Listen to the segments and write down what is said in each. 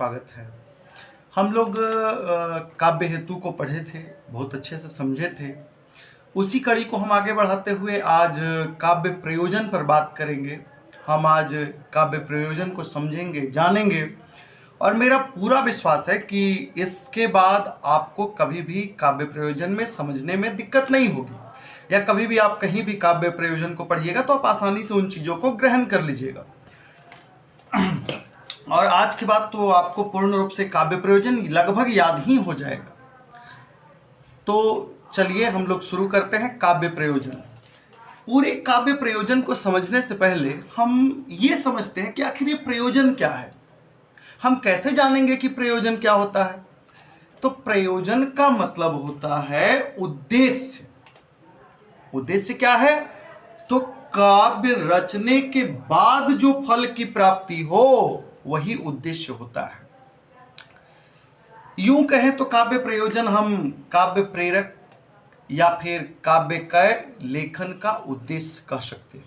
स्वागत है। हम लोग काव्य हेतु को पढ़े थे, बहुत अच्छे से समझे थे। उसी कड़ी को हम आगे बढ़ाते हुए आज काव्य प्रयोजन पर बात करेंगे। हम आज काव्य प्रयोजन को समझेंगे, जानेंगे और मेरा पूरा विश्वास है कि इसके बाद आपको कभी भी काव्य प्रयोजन में समझने में दिक्कत नहीं होगी, या कभी भी आप कहीं भी काव्य प्रयोजन को पढ़िएगा तो आप आसानी से उन चीज़ों को ग्रहण कर लीजिएगा। और आज के बाद तो आपको पूर्ण रूप से काव्य प्रयोजन लगभग याद ही हो जाएगा। तो चलिए हम लोग शुरू करते हैं काव्य प्रयोजन। पूरे काव्य प्रयोजन को समझने से पहले हम ये समझते हैं कि आखिर ये प्रयोजन क्या है। हम कैसे जानेंगे कि प्रयोजन क्या होता है? तो प्रयोजन का मतलब होता है उद्देश्य। उद्देश्य क्या है? तो काव्य रचने के बाद जो फल की प्राप्ति हो वही उद्देश्य होता है। यूं कहें तो काव्य प्रयोजन हम काव्य प्रेरक या फिर काव्य के लेखन का उद्देश्य कह सकते हैं।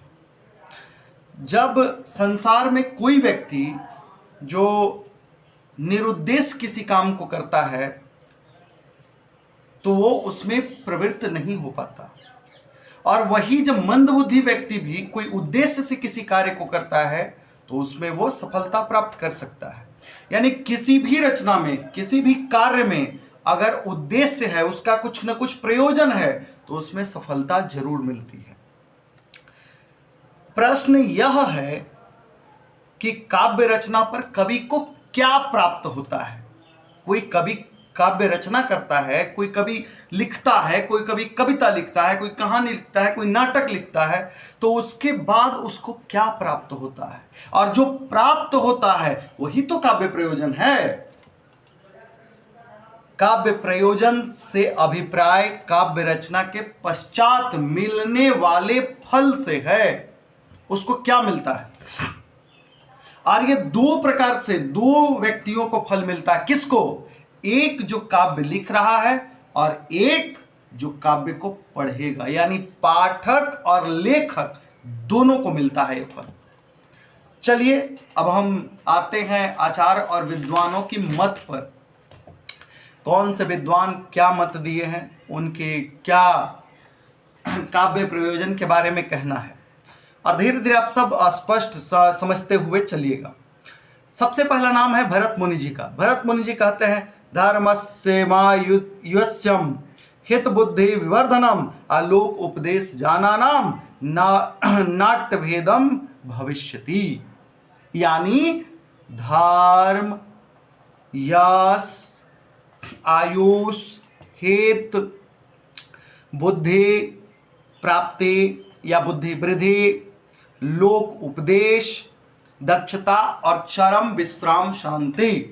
जब संसार में कोई व्यक्ति जो निरुद्देश्य किसी काम को करता है तो वो उसमें प्रवृत्त नहीं हो पाता, और वही जब मंदबुद्धि व्यक्ति भी कोई उद्देश्य से किसी कार्य को करता है तो उसमें वो सफलता प्राप्त कर सकता है। यानी किसी भी रचना में, किसी भी कार्य में अगर उद्देश्य है, उसका कुछ न कुछ प्रयोजन है, तो उसमें सफलता जरूर मिलती है। प्रश्न यह है कि काव्य रचना पर कवि को क्या प्राप्त होता है। कोई कवि काव्य रचना करता है, कोई कवि लिखता है, कोई कवि कविता लिखता है, कोई कहानी लिखता है, कोई नाटक लिखता है, तो उसके बाद उसको क्या प्राप्त होता है, और जो प्राप्त होता है वही तो काव्य प्रयोजन है। काव्य प्रयोजन से अभिप्राय काव्य रचना के पश्चात मिलने वाले फल से है। उसको क्या मिलता है? और ये दो प्रकार से दो व्यक्तियों को फल मिलता है। किसको? एक जो काव्य लिख रहा है और एक जो काव्य को पढ़ेगा, यानी पाठक और लेखक दोनों को मिलता है ये फल। चलिए अब हम आते हैं आचार्य और विद्वानों की मत पर। कौन से विद्वान क्या मत दिए हैं, उनके क्या काव्य प्रयोजन के बारे में कहना है, और धीरे धीरे आप सब स्पष्ट समझते हुए चलिएगा। सबसे पहला नाम है भरत मुनि जी का। भरत मुनि जी कहते हैं धर्मस्येमायुष्यम हित बुद्धि विवर्धनम आलोक उपदेश जानानाम नाट्य भेदम भविष्यति। यानी धर्म, यश, आयुष, हित, बुद्धि प्राप्ति या बुद्धि वृद्धि, लोक उपदेश, दक्षता और चरम विश्राम शांति।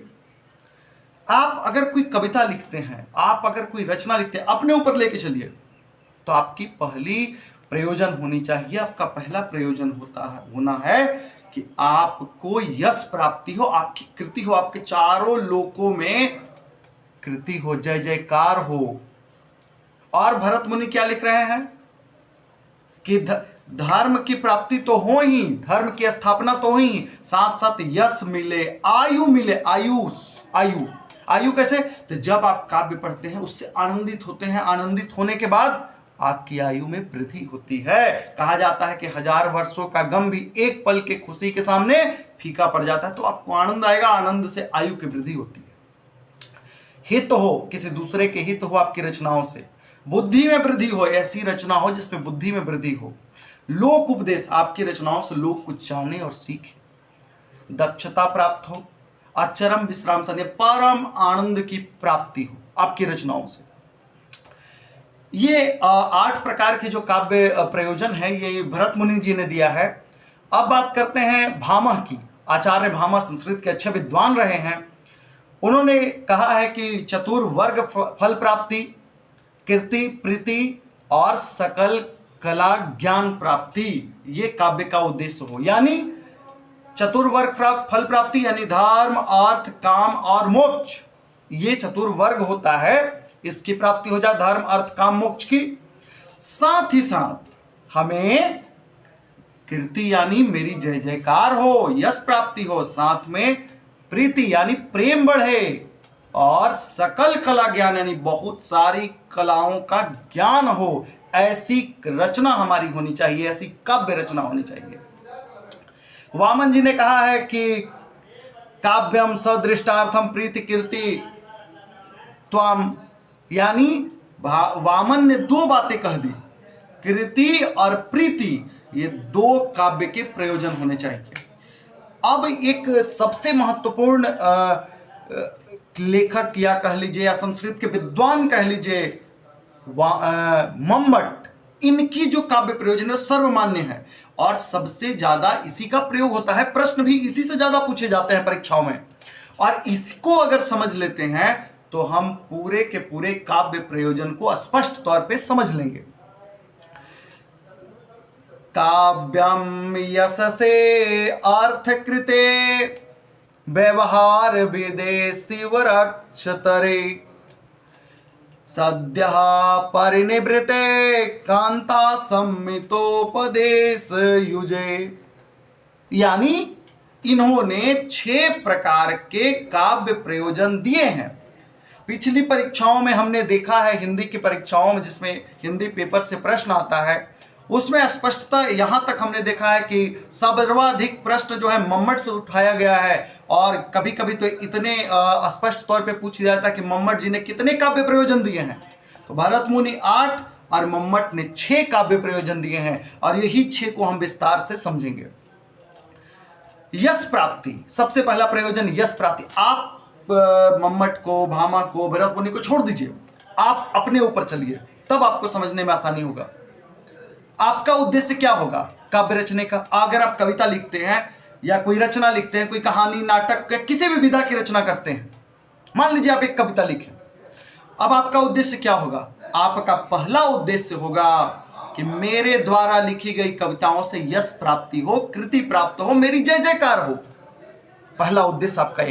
आप अगर कोई कविता लिखते हैं, आप अगर कोई रचना लिखते हैं, अपने ऊपर लेके चलिए, तो आपकी पहली प्रयोजन होनी चाहिए, आपका पहला प्रयोजन होना है कि आपको यश प्राप्ति हो, आपकी कृति हो, आपके चारों लोकों में कृति हो, जय जयकार हो। और भरत मुनि क्या लिख रहे हैं कि धर्म की प्राप्ति तो हो ही, धर्म की स्थापना तो हो ही, साथ साथ यश मिले, आयु मिले। आयु कैसे? तो जब आप काव्य पढ़ते हैं उससे आनंदित होते हैं, आनंदित होने के बाद आपकी आयु में वृद्धि होती है। कहा जाता है कि 1000 वर्षों का गम भी एक पल के खुशी के सामने फीका पड़ जाता है। तो आपको आनंद आएगा, आनंद से आयु की वृद्धि होती है। हित हो, किसी दूसरे के हित हो आपकी रचनाओं से। बुद्धि में वृद्धि हो, ऐसी रचना हो जिसमें बुद्धि में वृद्धि हो। लोक उपदेश, आपकी रचनाओं से लोग कुछ जाने और सीखे। दक्षता प्राप्त हो, अचरम विश्राम संध्या, परम आनंद की प्राप्ति हो आपकी रचनाओं से। ये 8 प्रकार के जो काव्य प्रयोजन है ये भरत मुनि जी ने दिया है। अब बात करते हैं भामह की। आचार्य भामह संस्कृत के अच्छे विद्वान रहे हैं। उन्होंने कहा है कि चतुर्वर्ग फल प्राप्ति, कीर्ति, प्रीति और सकल कला ज्ञान प्राप्ति, ये काव्य का उद्देश्य हो। यानी चतुर्वर्ग फल प्राप्ति यानी धर्म, अर्थ, काम और मोक्ष, ये चतुर्वर्ग होता है, इसकी प्राप्ति हो जाए, धर्म, अर्थ, काम, मोक्ष की। साथ ही साथ हमें कीर्ति यानी मेरी जय जयकार हो, यश प्राप्ति हो, साथ में प्रीति यानी प्रेम बढ़े, और सकल कला ज्ञान यानी बहुत सारी कलाओं का ज्ञान हो, ऐसी रचना हमारी होनी चाहिए, ऐसी काव्य रचना होनी चाहिए। वामन जी ने कहा है कि काव्यम सदृष्टार्थम प्रीति कीर्ति त्वाम, यानी वामन ने दो बातें कह दी, कृति और प्रीति, ये दो काव्य के प्रयोजन होने चाहिए। अब एक सबसे महत्वपूर्ण लेखक या कह लीजिए या संस्कृत के विद्वान कह लीजिए मम्मट, इनकी जो काव्य प्रयोजन है सर्वमान्य है और सबसे ज्यादा इसी का प्रयोग होता है, प्रश्न भी इसी से ज्यादा पूछे जाते हैं परीक्षाओं में। और इसको अगर समझ लेते हैं तो हम पूरे के पूरे काव्य प्रयोजन को स्पष्ट तौर पे समझ लेंगे। काव्यम यशसे अर्थ कृते व्यवहार विदे शिवरक्षतरे सद्य परिनिवृते कांता सम्मितोपदेश युजे, यानी इन्होंने 6 प्रकार के काव्य प्रयोजन दिए हैं। पिछली परीक्षाओं में हमने देखा है, हिंदी की परीक्षाओं में जिसमें हिंदी पेपर से प्रश्न आता है, उसमें स्पष्टता यहां तक हमने देखा है कि सर्वाधिक प्रश्न जो है मम्मट से उठाया गया है। और कभी कभी तो इतने स्पष्ट तौर पे पूछ जाता है कि मम्मट जी ने कितने काव्य प्रयोजन दिए हैं। तो भरत मुनि 8 और मम्मट ने 6 काव्य प्रयोजन दिए हैं, और यही 6 को हम विस्तार से समझेंगे। यश प्राप्ति, सबसे पहला प्रयोजन यश प्राप्ति। आप मम्मट को, भामा को, भरत मुनि को छोड़ दीजिए, आप अपने ऊपर चलिए, तब आपको समझने में आसानी होगा। आपका उद्देश्य क्या होगा काव्य रचने का? अगर आप कविता लिखते हैं या कोई रचना लिखते हैं, कोई कहानी, नाटक, किसी भी विधा की रचना करते हैं, मान लीजिए आप एक कविता लिखें, अब आपका उद्देश्य क्या होगा? आपका पहला उद्देश्य होगा कि मेरे द्वारा लिखी गई कविताओं से यश प्राप्ति हो, कृति प्राप्त हो, मेरी जय जयकार हो। पहला उद्देश्य आपका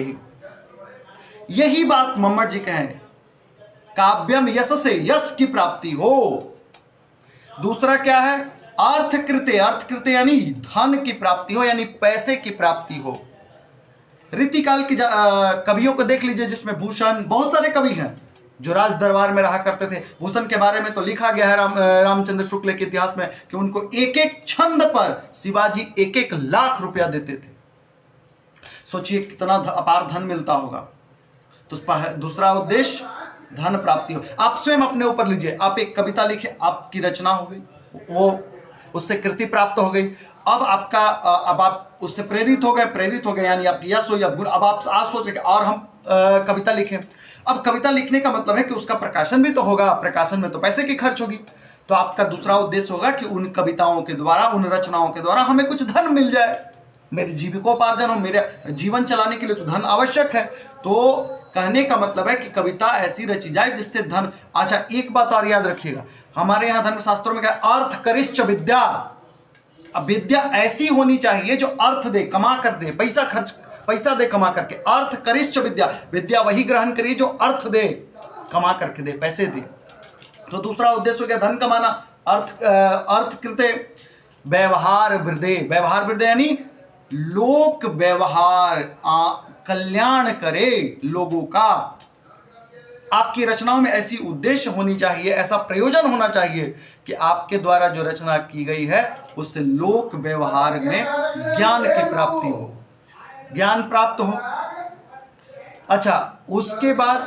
यही बात मम्मट जी कहें, काव्यम यश से, यश की प्राप्ति हो। दूसरा क्या है? अर्थ कृते, अर्थ कृते यानी धन की प्राप्ति हो, यानी पैसे की प्राप्ति हो। रीतिकाल की कवियों को देख लीजिए, जिसमें भूषण, बहुत सारे कवि हैं जो राज दरबार में रहा करते थे। भूषण के बारे में तो लिखा गया है रामचंद्र शुक्ल के इतिहास में कि उनको एक एक छंद पर शिवाजी 1-1 लाख रुपया देते थे। सोचिए कितना अपार धन मिलता होगा। तो दूसरा उद्देश्य धन प्राप्ति हो। आप स्वयं अपने ऊपर लीजिए, आप एक कविता लिखे, आपकी रचना हो गई, वो उससे कृति प्राप्त हो गई। अब आप उससे प्रेरित हो गए यानी आपकी यश हो या गुण। अब आप आज सोचेंगे और हम कविता लिखें। अब कविता लिखने का मतलब है कि उसका प्रकाशन भी तो होगा, प्रकाशन में तो पैसे की खर्च होगी। तो आपका दूसरा उद्देश्य होगा कि उन कविताओं के द्वारा, उन रचनाओं के द्वारा हमें कुछ धन मिल जाए, मेरी जीविकोपार्जन हो, मेरे जीवन चलाने के लिए तो धन आवश्यक है। तो कहने का मतलब है कि कविता ऐसी रची जाए जिससे धन। अच्छा, एक बात और याद रखिएगा, हमारे यहाँ धर्मशास्त्रों में क्या, अर्थ करिष्ठ विद्या। अब विद्या ऐसी होनी चाहिए जो अर्थ दे, कमा कर दे, पैसा दे कमा करके। अर्थ करिष्ठ विद्या, विद्या वही ग्रहण करिए जो अर्थ दे, कमा करके दे, पैसे दे। तो दूसरा उद्देश्य हो गया धन कमाना। अर्थ कृते व्यवहार वृद्धे, व्यवहार वृद्धे यानी लोक व्यवहार, कल्याण करे लोगों का। आपकी रचनाओं में ऐसी उद्देश्य होनी चाहिए, ऐसा प्रयोजन होना चाहिए कि आपके द्वारा जो रचना की गई है उससे लोक व्यवहार में ज्ञान की प्राप्ति हो, ज्ञान प्राप्त हो। अच्छा, उसके बाद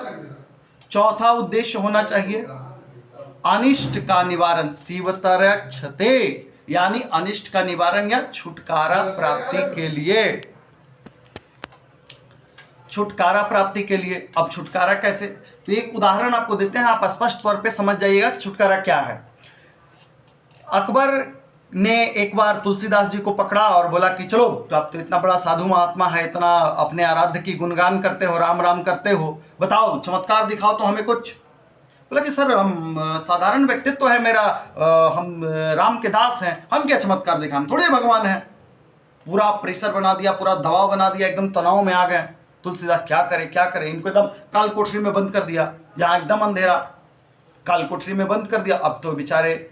चौथा उद्देश्य होना चाहिए अनिष्ट का निवारण, शिवतरक्षते, यानी अनिष्ट का निवारण या छुटकारा प्राप्ति के लिए, छुटकारा प्राप्ति के लिए। अब छुटकारा कैसे? तो एक उदाहरण आपको देते हैं, आप स्पष्ट तौर पे समझ जाइएगा कि छुटकारा क्या है। अकबर ने एक बार तुलसीदास जी को पकड़ा और बोला कि चलो, तो आप तो इतना बड़ा साधु महात्मा है, इतना अपने आराध्य की गुणगान करते हो, राम राम करते हो, बताओ चमत्कार दिखाओ तो हमें कुछ। बोला कि सर हम साधारण व्यक्तित्व है मेरा, हम राम के दास हैं, हम क्या चमत्कार दिखाएं, हम थोड़े भगवान हैं। पूरा प्रेशर बना दिया, पूरा दबाव बना दिया, एकदम तनाव में आ गए। तुलसीदास क्या करे, इनको एकदम काल कोठरी में बंद कर दिया, जहां एकदम अंधेरा, काल कोठरी में बंद कर दिया। अब तो बेचारे,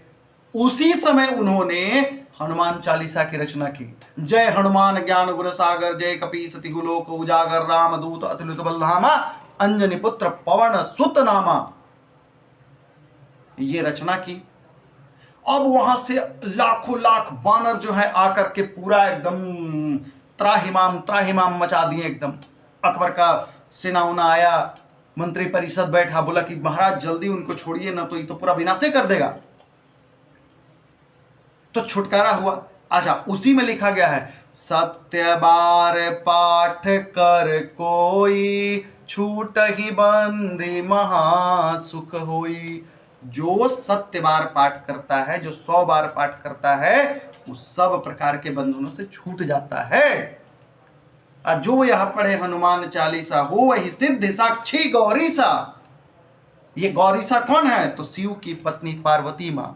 उसी समय उन्होंने हनुमान चालीसा की रचना की। जय हनुमान ज्ञान गुण सागर, जय कपीस तिहु लोक उजागर, राम दूत अतुलित बलधामा, अंजनी पुत्र पवन सुत नामा। ये रचना की। अब वहां से लाखों लाख बानर जो है आकर के पूरा एकदम त्राहिमाम त्राहिमाम मचा दिए एकदम। अकबर का सेना उना आया, मंत्री परिषद बैठा, बोला कि महाराज जल्दी उनको छोड़िए ना तो ये तो पूरा विनाश कर देगा। तो छुटकारा हुआ। अच्छा, उसी में लिखा गया है, सत्य बार पाठ कर कोई, छूट ही बंधि महासुख होई। जो सत्य बार पाठ करता है, जो 100 बार पाठ करता है, उस सब प्रकार के बंधनों से छूट जाता है। जो यह पढ़े हनुमान चालीसा, हो वही सिद्ध साक्षी गौरीसा। ये गौरीसा कौन है? तो शिव की पत्नी पार्वती मां।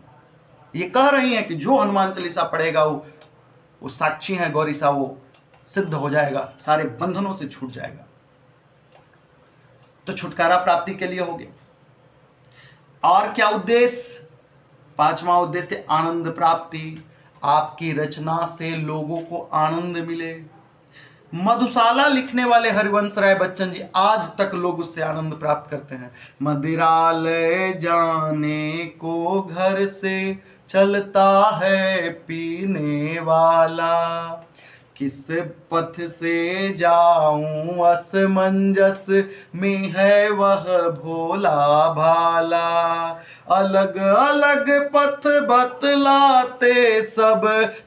ये कह रही है कि जो हनुमान चालीसा पढ़ेगा वो साक्षी है गौरीसा, वो सिद्ध हो जाएगा, सारे बंधनों से छूट जाएगा। तो छुटकारा प्राप्ति के लिए हो गया। और क्या उद्देश्य? 5वां उद्देश्य थे आनंद प्राप्ति। आपकी रचना से लोगों को आनंद मिले। मधुशाला लिखने वाले हरिवंश राय बच्चन जी आज तक लोग उससे आनंद प्राप्त करते हैं। मदिरालय जाने को घर से चलता है पीने वाला, किस पथ से जाऊं असमंजस में है वह भोला भाला। अलग अलग पथ बतलाते सब,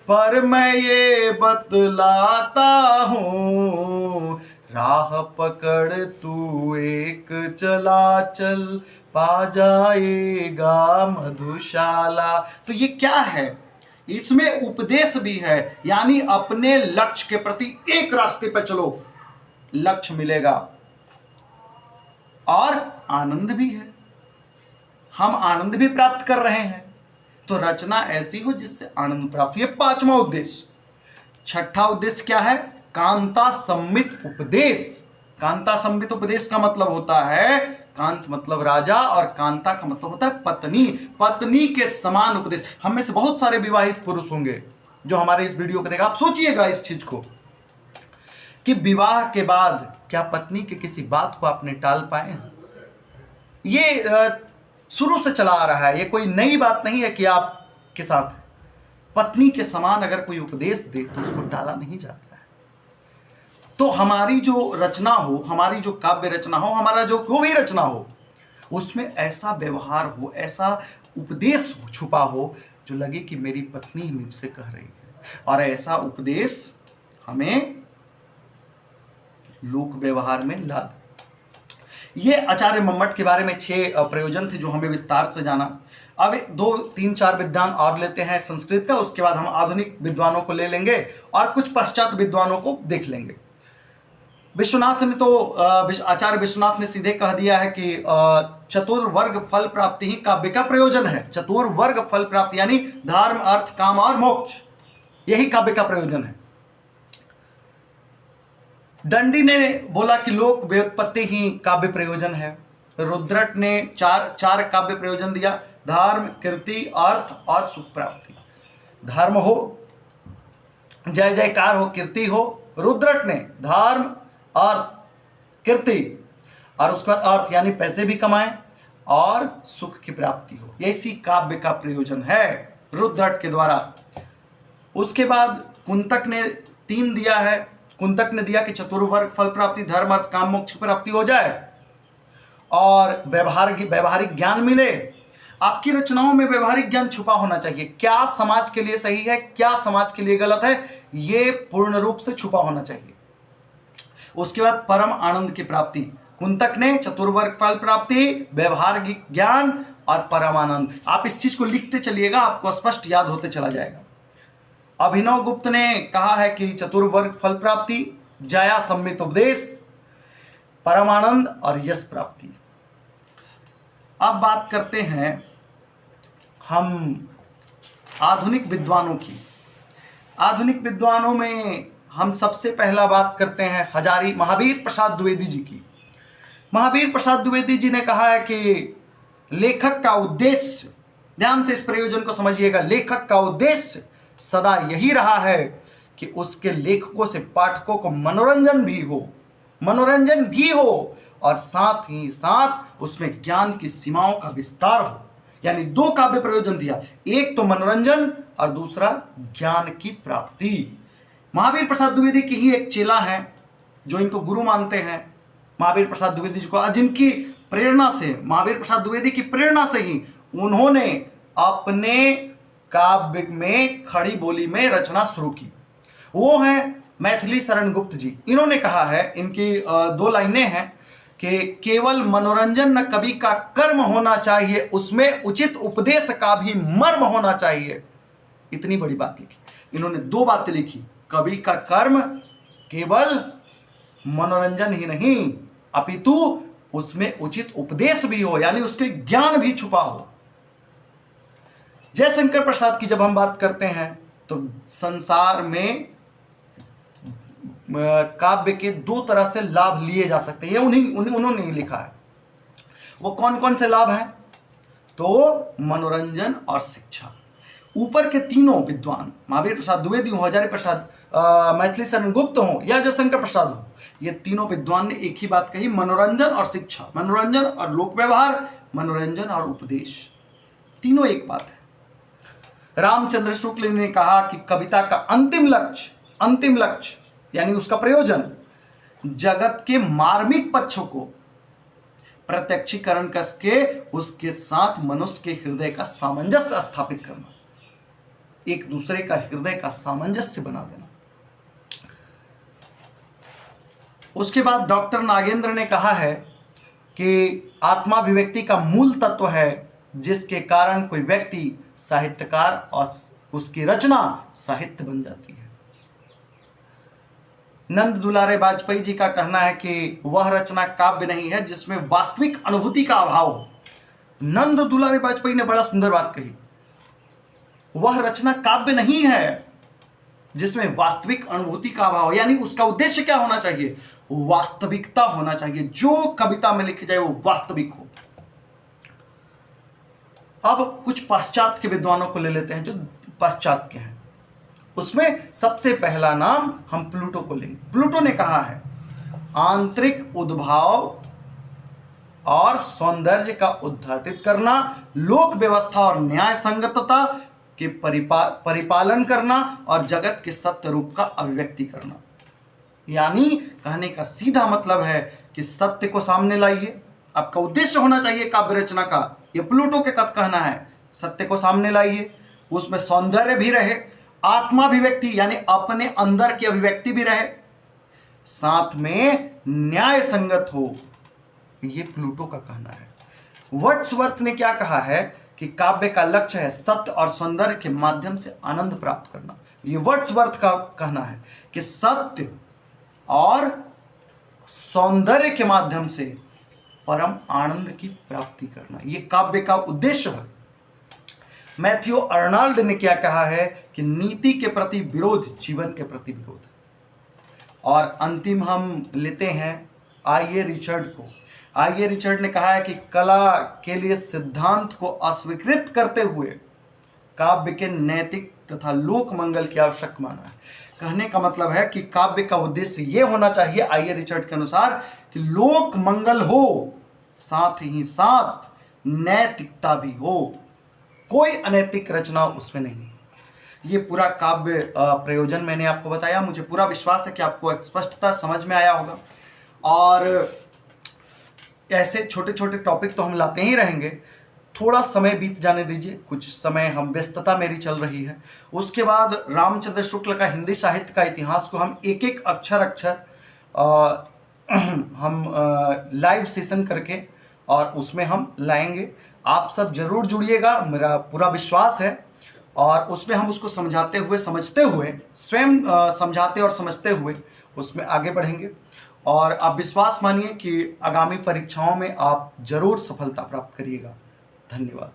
पर मैं ये बतलाता हूँ, राह पकड़ तू एक चला चल, पा जाएगा मधुशाला। तो ये क्या है? इसमें उपदेश भी है, यानी अपने लक्ष्य के प्रति एक रास्ते पर चलो, लक्ष्य मिलेगा। और आनंद भी है, हम आनंद भी प्राप्त कर रहे हैं। तो रचना ऐसी हो जिससे आनंद प्राप्त हो। ये 5वां उद्देश्य। 6ठा उद्देश्य क्या है? कांता सम्मित उपदेश। कांता सम्मित उपदेश का मतलब होता है, कांत मतलब राजा और कांता का मतलब होता है पत्नी। पत्नी के समान उपदेश। हम में से बहुत सारे विवाहित पुरुष होंगे जो हमारे इस वीडियो को देखेगा। आप सोचिएगा इस चीज को कि विवाह के बाद क्या पत्नी के किसी बात को आपने टाल पाए हैं? ये शुरू से चला आ रहा है, ये कोई नई बात नहीं है कि आपके साथ पत्नी के समान अगर कोई उपदेश दे तो उसको टाला नहीं जाता है। तो हमारी जो रचना हो, हमारी जो काव्य रचना हो, हमारा जो कोई भी रचना हो, उसमें ऐसा व्यवहार हो, ऐसा उपदेश छुपा हो जो लगे कि मेरी पत्नी मुझसे कह रही है। और ऐसा उपदेश हमें लोक व्यवहार में ला दे। ये आचार्य मम्मट के बारे में 6 प्रयोजन थे जो हमें विस्तार से जाना। अब 2, 3, 4 विद्वान और लेते हैं संस्कृत का, उसके बाद हम आधुनिक विद्वानों को ले लेंगे और कुछ पश्चात विद्वानों को देख लेंगे। विश्वनाथ ने तो आचार्य विश्वनाथ ने सीधे कह दिया है कि चतुर्वर्ग फल प्राप्ति ही काव्य का प्रयोजन है। चतुर्वर्ग फल प्राप्ति यानी धर्म, अर्थ, काम और मोक्ष, यही काव्य का प्रयोजन है। दंडी ने बोला कि लोक व्युत्पत्ति ही काव्य प्रयोजन है। रुद्रट ने चार काव्य प्रयोजन दिया, धर्म, कीर्ति, अर्थ और सुख प्राप्ति। धर्म हो, जय जयकार हो, कीर्ति हो। रुद्रट ने धर्म और कीर्ति, और उसके बाद अर्थ यानी पैसे भी कमाएं और सुख की प्राप्ति हो। ये इसी काव्य का प्रयोजन है रुद्रट के द्वारा। उसके बाद कुंतक ने 3 दिया है। कुंतक ने दिया कि चतुर्वर्ग फल प्राप्ति, धर्म, अर्थ, काम, मोक्ष की प्राप्ति हो जाए और व्यवहारिक ज्ञान मिले। आपकी रचनाओं में व्यवहारिक ज्ञान छुपा होना चाहिए। क्या समाज के लिए सही है, क्या समाज के लिए गलत है, ये पूर्ण रूप से छुपा होना चाहिए। उसके बाद परम आनंद की प्राप्ति। कुंतक ने चतुर्वर्ग फल प्राप्ति, व्यवहारिक ज्ञान और परम आनंद। आप इस चीज को लिखते चलिएगा, आपको स्पष्ट याद होते चला जाएगा। अभिनव गुप्त ने कहा है कि चतुर्वर्ग फल प्राप्ति, जया सम्मित उपदेश, परमानंद और यश प्राप्ति। अब बात करते हैं हम आधुनिक विद्वानों की। आधुनिक विद्वानों में हम सबसे पहला बात करते हैं हजारी महावीर प्रसाद द्विवेदी जी की। महावीर प्रसाद द्विवेदी जी ने कहा है कि लेखक का उद्देश्य, ध्यान से इस प्रयोजन को समझिएगा, लेखक का उद्देश्य सदा यही रहा है कि उसके लेखकों से पाठकों को मनोरंजन भी हो और साथ ही साथ उसमें ज्ञान की सीमाओं का विस्तार हो। यानी दो काव्य प्रयोजन दिया, एक तो मनोरंजन और दूसरा ज्ञान की प्राप्ति। महावीर प्रसाद द्विवेदी की ही एक चेला है जो इनको गुरु मानते हैं, महावीर प्रसाद द्विवेदी जी को, जिनकी प्रेरणा से, महावीर प्रसाद द्विवेदी की प्रेरणा से ही उन्होंने अपने काव्य में खड़ी बोली में रचना शुरू की। वो है मैथिली शरण गुप्त जी। इन्होंने कहा है, इनकी दो लाइनें हैं कि केवल मनोरंजन न कवि का कर्म होना चाहिए, उसमें उचित उपदेश का भी मर्म होना चाहिए। इतनी बड़ी बात लिखी इन्होंने, दो बातें लिखी, कवि का कर्म केवल मनोरंजन ही नहीं अपितु उसमें उचित उपदेश भी हो, यानी उसके ज्ञान भी छुपा हो। जयशंकर प्रसाद की जब हम बात करते हैं तो संसार में काव्य के दो तरह से लाभ लिए जा सकते हैं, उन्होंने लिखा है। वो कौन कौन से लाभ हैं? तो मनोरंजन और शिक्षा। ऊपर के तीनों विद्वान, महावीर प्रसाद द्विवेदी हो, हजारी प्रसाद, मैथिली शरण गुप्त हो या जयशंकर प्रसाद हो, ये तीनों विद्वान ने एक ही बात कही, मनोरंजन और शिक्षा, मनोरंजन और लोक व्यवहार, मनोरंजन और उपदेश, तीनों एक बात है। रामचंद्र शुक्ल ने कहा कि कविता का अंतिम लक्ष्य यानी उसका प्रयोजन जगत के मार्मिक पक्षों को प्रत्यक्षीकरण करके उसके साथ मनुष्य के हृदय का सामंजस्य स्थापित करना, एक दूसरे का हृदय का सामंजस्य बना देना। उसके बाद डॉक्टर नागेंद्र ने कहा है कि आत्माभिव्यक्ति का मूल तत्व है जिसके कारण कोई व्यक्ति साहित्यकार और उसकी रचना साहित्य बन जाती है। नंद दुलारे वाजपेयी जी का कहना है कि वह रचना काव्य नहीं है जिसमें वास्तविक अनुभूति का अभाव हो। नंद दुलारे वाजपेयी ने बड़ा सुंदर बात कही, वह रचना काव्य नहीं है जिसमें वास्तविक अनुभूति का अभाव हो। यानी उसका उद्देश्य क्या होना चाहिए? वास्तविकता होना चाहिए, जो कविता में लिखी जाए वो वास्तविक हो। अब कुछ पाश्चात्य के विद्वानों को ले लेते हैं जो पाश्चात्य के हैं। उसमें सबसे पहला नाम हम प्लूटो को लेंगे। प्लूटो ने कहा है आंतरिक उद्भाव और सौंदर्य का उद्घाटित करना, लोक व्यवस्था और न्याय संगतता के परिपालन करना और जगत के सत्य रूप का अभिव्यक्ति करना। यानी कहने का सीधा मतलब है कि सत्य को सामने लाइए, आपका उद्देश्य होना चाहिए काव्य रचना का, ये प्लूटो के कथ कहना है। सत्य को सामने लाइए, उसमें सौंदर्य भी रहे, आत्माभिव्यक्ति यानी अपने अंदर की अभिव्यक्ति भी रहे, साथ में न्याय संगत हो, ये प्लूटो का कहना है। वर्ड्सवर्थ ने क्या कहा है कि काव्य का लक्ष्य है सत्य और सौंदर्य के माध्यम से आनंद प्राप्त करना। ये वर्ड्सवर्थ का कहना है कि सत्य और सौंदर्य के माध्यम से परम आनंद की प्राप्ति करना, ये काव्य का उद्देश्य है। मैथ्यू अर्नाल्ड ने क्या कहा है कि नीति के प्रति विरोध जीवन के प्रति विरोध। और अंतिम हम लेते हैं आईए रिचर्ड को। आईए रिचर्ड ने कहा है कि कला के लिए सिद्धांत को अस्वीकृत करते हुए काव्य के नैतिक तथा लोक मंगल की आवश्यक माना है। कहने का मतलब है कि काव्य का उद्देश्य यह होना चाहिए आईए रिचर्ड के अनुसार कि लोक मंगल हो, साथ ही साथ नैतिकता भी हो, कोई अनैतिक रचना उसमें नहीं। ये पूरा काव्य प्रयोजन मैंने आपको बताया। मुझे पूरा विश्वास है कि आपको स्पष्टता समझ में आया होगा। और ऐसे छोटे छोटे टॉपिक तो हम लाते ही रहेंगे, थोड़ा समय बीत जाने दीजिए, कुछ समय हम व्यस्तता मेरी चल रही है। उसके बाद रामचंद्र शुक्ल का हिंदी साहित्य का इतिहास को हम एक एक अक्षर हम लाइव सेशन करके और उसमें हम लाएंगे। आप सब जरूर जुड़िएगा, मेरा पूरा विश्वास है। और उसमें हम उसको समझाते हुए, समझते हुए, स्वयं समझाते और समझते हुए उसमें आगे बढ़ेंगे। और आप विश्वास मानिए कि आगामी परीक्षाओं में आप जरूर सफलता प्राप्त करिएगा। धन्यवाद।